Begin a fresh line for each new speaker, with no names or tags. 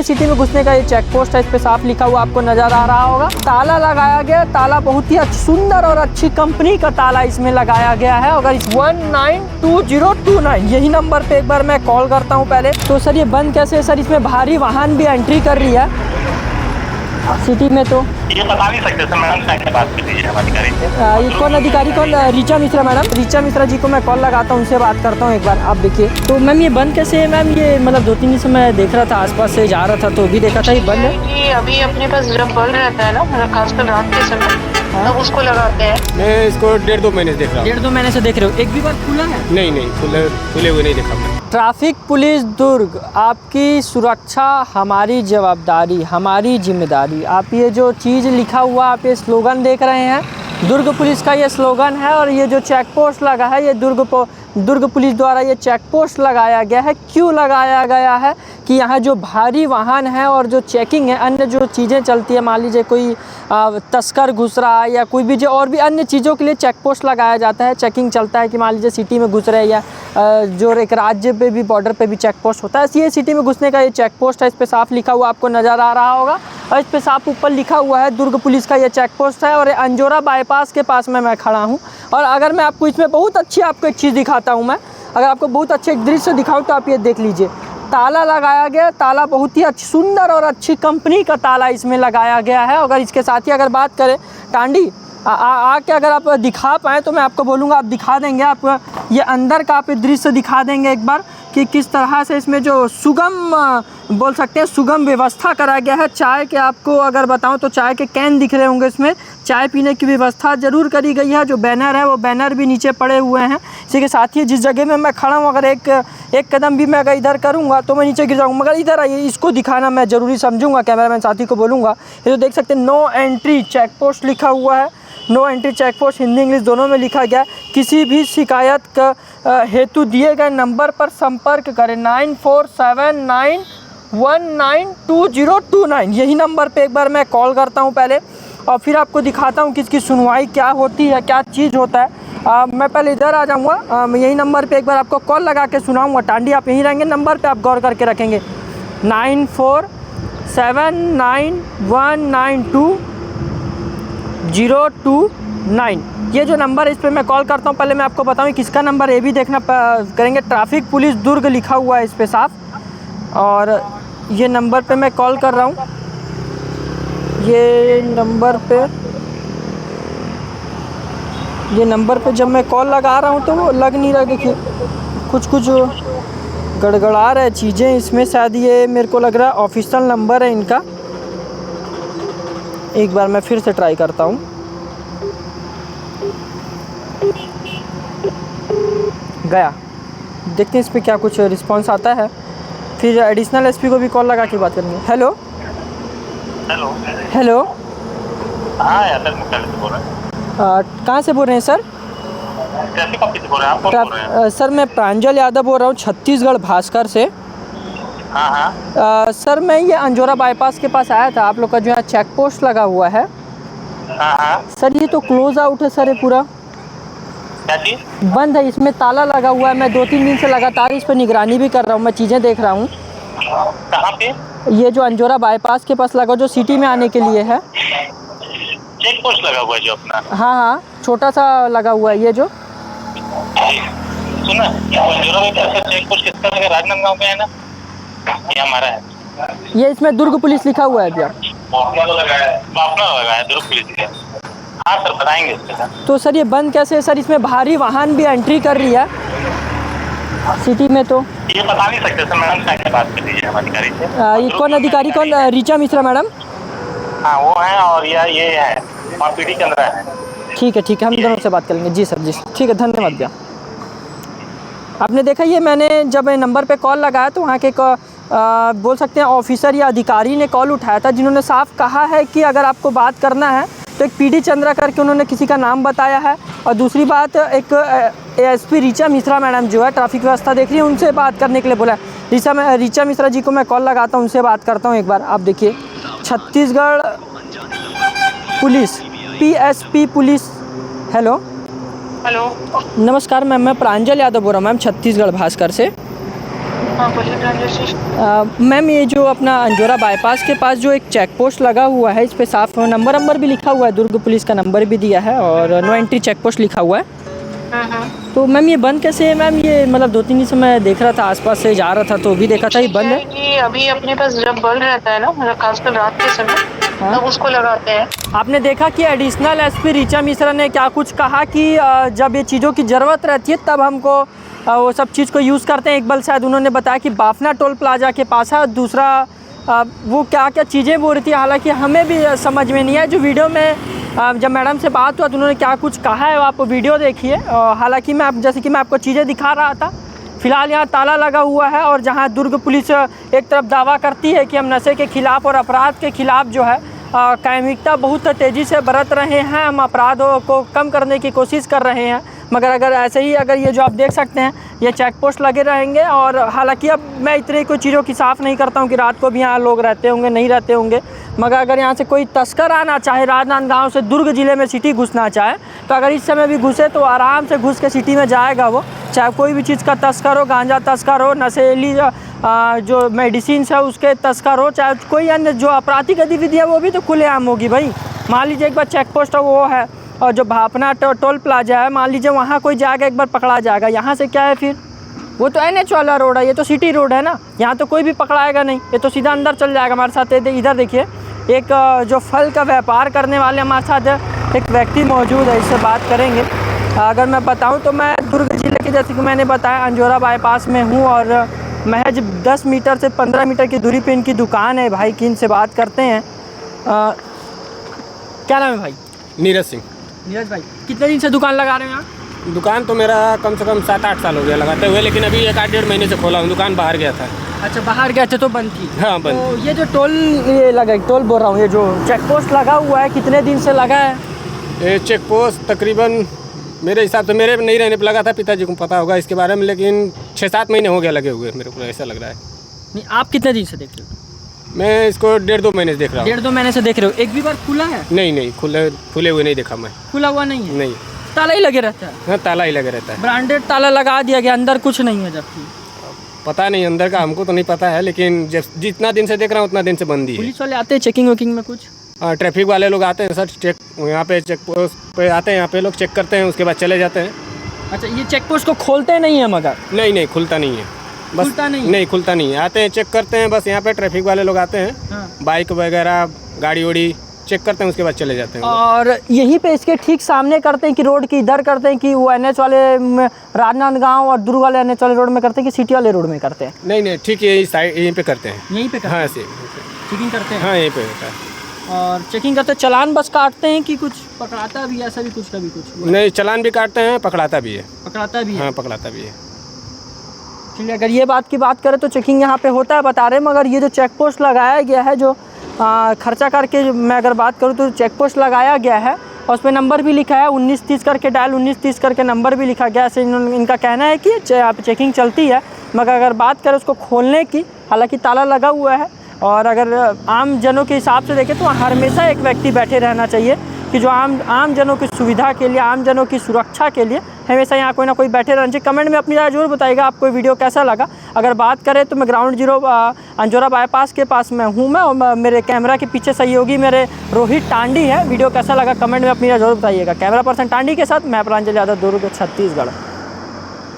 ये सिटी में घुसने का ये चेक पोस्ट है, इस पे साफ लिखा हुआ आपको नज़र आ रहा होगा। ताला लगाया गया, ताला बहुत ही सुंदर और अच्छी कंपनी का ताला इसमें लगाया गया है। अगर इस 192029 यही नंबर पे एक बार मैं कॉल करता हूँ पहले। तो सर ये बंद कैसे है सर? इसमें भारी वाहन भी एंट्री कर रही है सिटी में, तो
ये बता नहीं सकते सर। मैडम से बात कर लीजिए हमारे अधिकारी से।
ये कौन अधिकारी, कौन? ऋचा मिश्रा मैडम, ऋचा मिश्रा जी को मैं कॉल लगाता हूँ, उनसे बात करता हूँ एक बार। आप देखिए तो मैम ये बंद कैसे है मैम? ये मतलब 2-3 दिन से मैं देख रहा था, आसपास से जा रहा था तो भी देखा था ये बंद है।
ये अभी अपने पास जब बल्ब रहता है ना, मतलब खासकर रात के समय, तब उसको लगाते हैं।
मैं इसको 1.5-2 महीने से देख रहा हूँ।
1.5-2 महीने से देख रहे हो? एक भी बार खुला है?
नहीं, खुले हुए नहीं देखा मैं।
ट्रैफिक पुलिस दुर्ग, आपकी सुरक्षा हमारी जवाबदारी, हमारी जिम्मेदारी। आप ये जो चीज़ लिखा हुआ, आप ये स्लोगन देख रहे हैं, दुर्ग पुलिस का ये स्लोगन है। और ये जो चेक पोस्ट लगा है, ये दुर्ग पुलिस द्वारा ये चेक पोस्ट लगाया गया है। क्यों लगाया गया है? कि यहाँ जो भारी वाहन है और जो चेकिंग है, अन्य जो चीज़ें चलती है, मान लीजिए कोई तस्कर घुस रहा है या कोई भी जो और भी अन्य चीज़ों के लिए चेक पोस्ट लगाया जाता है, चेकिंग चलता है कि मान लीजिए सिटी में घुस रहे या जो एक राज्य पे भी, बॉर्डर पे भी चेक पोस्ट होता है। ये सिटी में घुसने का ये चेक पोस्ट है, इस पर साफ लिखा हुआ आपको नज़र आ रहा होगा। और इस पर साफ ऊपर लिखा हुआ है दुर्ग पुलिस का ये चेक पोस्ट है। और अंजोरा बाईपास के पास में मैं खड़ा हूँ। और अगर मैं आपको इसमें बहुत अच्छी आपको एक चीज़ दिखाता हूँ, मैं अगर आपको बहुत अच्छे एक दृश्य दिखाऊँ तो आप ये देख लीजिए। ताला लगाया गया, ताला बहुत ही सुंदर और अच्छी कंपनी का ताला इसमें लगाया गया है। अगर इसके साथ ही अगर बात करें टांडी आके अगर आप दिखा पाएँ तो मैं आपको बोलूँगा, आप दिखा देंगे, आप ये अंदर का आप दृश्य दिखा देंगे एक बार कि किस तरह से इसमें जो सुगम बोल सकते हैं सुगम व्यवस्था करा गया है। चाय के आपको अगर बताऊं तो चाय के कैन दिख रहे होंगे, इसमें चाय पीने की व्यवस्था ज़रूर करी गई है। जो बैनर है वो बैनर भी नीचे पड़े हुए हैं। इसी के साथ ही जिस जगह में मैं खड़ा हूँ, अगर एक कदम भी मैं अगर इधर करूँगा तो मैं नीचे गिर जाऊँगा, मगर इधर आइए, इसको दिखाना मैं ज़रूरी समझूँगा। कैमरामैन साथी को बोलूँगा, ये तो देख सकते हैं नो एंट्री चेक पोस्ट लिखा हुआ है। No entry check post Hindi English दोनों में लिखा गया। किसी भी शिकायत का हेतु दिए गए नंबर पर संपर्क करें 9479192029 यही नंबर पे एक बार मैं कॉल करता हूं पहले, और फिर आपको दिखाता हूं कि इसकी सुनवाई क्या होती है, क्या चीज़ होता है। मैं पहले इधर आ जाऊंगा, यही नंबर पे एक बार आपको कॉल लगा के सुनाऊंगा। टांडी आप यहीं रहेंगे, नंबर पे आप गौर करके रखेंगे 9479192029 ये जो नंबर है, इस पर मैं कॉल करता हूँ। पहले मैं आपको बताऊँ किसका नंबर, ये भी देखना करेंगे। ट्रैफिक पुलिस दुर्ग लिखा हुआ है इस पर साफ, और ये नंबर पे मैं कॉल कर रहा हूँ। ये नंबर पे जब मैं कॉल लगा रहा हूँ तो वो लग नहीं रहा। देखिए कुछ गड़गड़ा रहा है चीज़ें इसमें, शायद ये मेरे को लग रहा है ऑफिशियल नंबर है इनका। एक बार मैं फिर से ट्राई करता हूँ। गया, देखते हैं इस पर क्या कुछ रिस्पांस आता है। फिर एडिशनल एसपी को भी कॉल लगा के बात करेंगे। हेलो।
हाँ यार सर, मुख्यालय से बोल रहे हैं।
कहाँ से बोल रहे हैं सर?
ट्रैफिक ऑफिस से बोल रहे हैं। आप कौन बोल रहे हैं?
सर मैं प्रांजल यादव बोल रहा हूँ, छत्तीसगढ़ भास्कर से।
हाँ।
सर मैं ये अंजोरा बाईपास के पास आया था, आप लोग का जो है चेक पोस्ट लगा हुआ है।
हाँ।
सर ये तो क्लोज आउट है सर, ये पूरा
क्या चीज़?
बंद है, इसमें ताला लगा हुआ है। मैं 2-3 दिन से लगातार इस पर निगरानी भी कर रहा हूँ, मैं चीज़ें देख रहा हूँ।
कहाँ पे?
ये जो अंजोरा बाईपास के पास लगा, जो सिटी में आने के लिए है।
चेक पोस्ट लगा हुआ है जो अपना?
हाँ, छोटा सा लगा हुआ है ये जो।
सुना, चेक पोस्ट किसका लगा? राजनांदगांव में है ना, ये हमारा है।
ये इसमें दुर्ग पुलिस लिखा हुआ है भैया।
अपना लगा है दुर्ग पुलिस का। हाँ सर, बताएंगे इसके साथ।
तो सर ये बंद कैसे है सर? इसमें भारी वाहन भी एंट्री कर रही है सिटी में, तो
ये बता नहीं सकते सर। मैडम से बात कर लीजिए हमारे अधिकारी से।
ये कौन अधिकारी, कौन? ऋचा मिश्रा मैडम।
हाँ वो है, और ये है और पीडी चंद्रा है।
ठीक है, हम दोनों से बात करेंगे। जी सर, जी ठीक है, धन्यवाद भैया। आपने देखा, ये मैंने जब नंबर पे कॉल लगाया तो वहाँ के बोल सकते हैं ऑफिसर या अधिकारी ने कॉल उठाया था, जिन्होंने साफ कहा है कि अगर आपको बात करना है तो एक पीडी चंद्रा करके उन्होंने किसी का नाम बताया है। और दूसरी बात, एक एसपी ऋचा मिश्रा मैडम जो है ट्रैफिक व्यवस्था देख रही है, उनसे बात करने के लिए बोला है। ऋचा मिश्रा जी को मैं कॉल लगाता हूँ, उनसे बात करता हूँ एक बार। आप देखिए, Chhattisgarh police, PSP police. Hello.
Hello.
नमस्कार मैम, मैं प्रांजल यादव बोल रहा हूँ मैम, छत्तीसगढ़ भास्कर से।
हाँ बोलिए ट्रांजेक्शन।
मैम ये जो अपना अंजोरा बाईपास के पास जो एक चेक पोस्ट लगा हुआ है, इस पे साफ नंबर भी लिखा हुआ है, दुर्ग पुलिस का नंबर भी दिया है और नो एंट्री चेक पोस्ट लिखा हुआ है। तो मैम ये बंद कैसे है मैम? ये मतलब 2-3 दिन से मैं देख रहा था, आसपास से जा रहा था तो भी देखा था ये बंद है।
कि अभी अपने पास जब बल्ब रहता है ना, मतलब खासकर रात के समय, तब उसको लगाते हैं।
आपने देखा कि एडिशनल एसपी ऋचा मिश्रा ने क्या कुछ कहा कि जब ये चीज़ों की ज़रूरत रहती है तब हमको वो सब चीज़ को यूज़ करते हैं। एक बार शायद उन्होंने बताया कि बाफना टोल प्लाजा के पास है और दूसरा वो क्या क्या चीज़ें बोल रही थी, हालांकि हमें भी समझ में नहीं है। जो वीडियो में जब मैडम से बात हुआ तो उन्होंने क्या कुछ कहा है आप वीडियो देखिए। हालांकि जैसे कि मैं आपको चीज़ें दिखा रहा था, फ़िलहाल यहाँ ताला लगा हुआ है और जहाँ दुर्ग पुलिस एक तरफ दावा करती है कि हम नशे के ख़िलाफ़ और अपराध के ख़िलाफ़ जो है कायमिकता बहुत तेज़ी से बरत रहे हैं, हम अपराधों को कम करने की कोशिश कर रहे हैं, मगर अगर ऐसे ही अगर ये जो आप देख सकते हैं ये चेक पोस्ट लगे रहेंगे। और हालांकि अब मैं इतनी कोई चीज़ों की साफ़ नहीं करता हूँ कि रात को भी यहाँ लोग रहते होंगे नहीं रहते होंगे, मगर अगर यहाँ से कोई तस्कर आना चाहे, राजनांदगांव से दुर्ग ज़िले में सिटी घुसना चाहे, तो अगर इस समय भी घुसे तो आराम से घुस के सिटी में जाएगा वो, चाहे कोई भी चीज़ का तस्कर हो, गांजा तस्कर हो, नशेली जो मेडिसिन है उसके तस्कर हो, चाहे कोई अन्य जो आपराधिक गतिविधि है वो भी तो खुलेआम होगी भाई। मान लीजिए एक बार चेक पोस्ट वो है और जो भापना टोल प्लाजा है, मान लीजिए वहाँ कोई जाएगा एक बार पकड़ा जाएगा, यहाँ से क्या है फिर? वो तो NH वाला रोड है, ये तो सिटी रोड है ना, यहाँ तो कोई भी पकड़ाएगा नहीं, ये तो सीधा अंदर चल जाएगा। हमारे साथ इधर देखिए एक जो फल का व्यापार करने वाले हमारे साथ एक व्यक्ति मौजूद है, इससे बात करेंगे। अगर मैं बताऊं तो मैं दुर्ग ज़िले के, जैसे कि मैंने बताया, अंजोरा बाईपास में हूं और महज 10 मीटर से 15 मीटर की दूरी पे इनकी दुकान है। भाई की इनसे बात करते हैं। क्या नाम है भाई?
नीरज सिंह।
नीरज भाई, कितने दिन से दुकान लगा रहे हैं आप?
दुकान तो मेरा कम से कम 7-8 साल हो गया लगाते हुए, लेकिन अभी 1-1.5 महीने से खोला हूँ। दुकान बाहर गया था।
अच्छा, बाहर गए थे तो बंद थी?
हाँ बंद।
तो ये जो टोल टोल बोल रहा हूँ, ये जो चेक पोस्ट लगा हुआ है कितने दिन से लगा है?
ये चेक पोस्ट तकरीबन मेरे हिसाब से मेरे नहीं रहने पर लगा था, पिताजी को पता होगा इसके बारे में, लेकिन 6-7 महीने हो गया लगे हुए, मेरे को ऐसा लग रहा है।
नहीं, आप कितने दिन से देख रहे हो?
मैं इसको 1.5-2 महीने से देख रहा हूँ।
1.5-2 महीने से देख रहे हो? एक भी बार खुला है?
नहीं, खुले हुए नहीं देखा मैं।
खुला हुआ नहीं है?
नहीं,
ताला ही लगे रहता है?
हाँ ताला ही लगे रहता है।
ब्रांडेड ताला लगा दिया गया, अंदर कुछ नहीं है जबकि?
पता नहीं अंदर का, हमको तो नहीं पता है, लेकिन जितना दिन से देख रहा हूँ उतना दिन से बंद ही है।
पुलिस वाले आते हैं चेकिंग वेकिंग में कुछ?
हाँ, ट्रैफिक वाले लोग आते हैं सर, चेक यहाँ पे चेक पोस्ट पे आते हैं, यहाँ पे लोग चेक करते हैं, उसके बाद चले जाते हैं।
अच्छा, ये चेक पोस्ट को खोलते नहीं है मगर?
नहीं, खुलता नहीं है। बस
खुलता
नहीं, खुलता नहीं है। आते हैं चेक करते हैं, बस यहाँ पे ट्रैफिक वाले लोग आते हैं।
हाँ।
बाइक वगैरह गाड़ी वाड़ी चेक करते हैं, उसके बाद चले जाते हैं।
और यहीं पे इसके ठीक सामने करते हैं कि रोड की इधर करते हैं कि वो NH वाले राजनांदगांव और दुर्ग वाले NH वाले रोड में करते हैं कि सिटी वाले रोड में करते हैं?
नहीं, ठीक है, यही साइड यहीं पे करते हैं।
यहीं पे करते हैं?
हाँ,
चेकिंग करते हैं?
हाँ, यहीं पे होता है।
और चेकिंग करते चालान बस काटते हैं कि कुछ पकड़ाता भी है? ऐसा भी कुछ कभी कुछ?
नहीं, चालान भी काटते हैं, पकड़ाता भी है।
पकड़ाता भी है?
हाँ, पकड़ाता भी है।
चलिए, अगर ये बात की बात करें तो चेकिंग यहाँ पे होता है बता रहे हैं, मगर ये जो चेक पोस्ट लगाया गया है, जो खर्चा करके मैं अगर बात करूँ तो चेक पोस्ट लगाया गया है और उस पर नंबर भी लिखा है 1930 करके, डायल 1930 करके नंबर भी लिखा गया है। ऐसे इनका कहना है कि यहाँ पे चेकिंग चलती है, मगर अगर बात करें उसको खोलने की, हालांकि ताला लगा हुआ है और अगर आम जनों के हिसाब से देखें तो हमेशा एक व्यक्ति बैठे रहना चाहिए कि जो आम जनों की सुविधा के लिए, आम जनों की सुरक्षा के लिए हमेशा यहाँ कोई ना कोई बैठे रहना चाहिए। कमेंट में अपनी राय जरूर बताइएगा आपको वीडियो कैसा लगा। अगर बात करें तो मैं ग्राउंड जीरो अंजोरा बाईपास के पास में हूँ मैं, और मेरे कैमरा के पीछे सहयोगी मेरे रोहित टांडी है। वीडियो कैसा लगा कमेंट में अपनी राय जरूर बताइएगा। कैमरा पर्सन टांडी के साथ मैं प्रांजल यादव, दुर्ग, छत्तीसगढ़।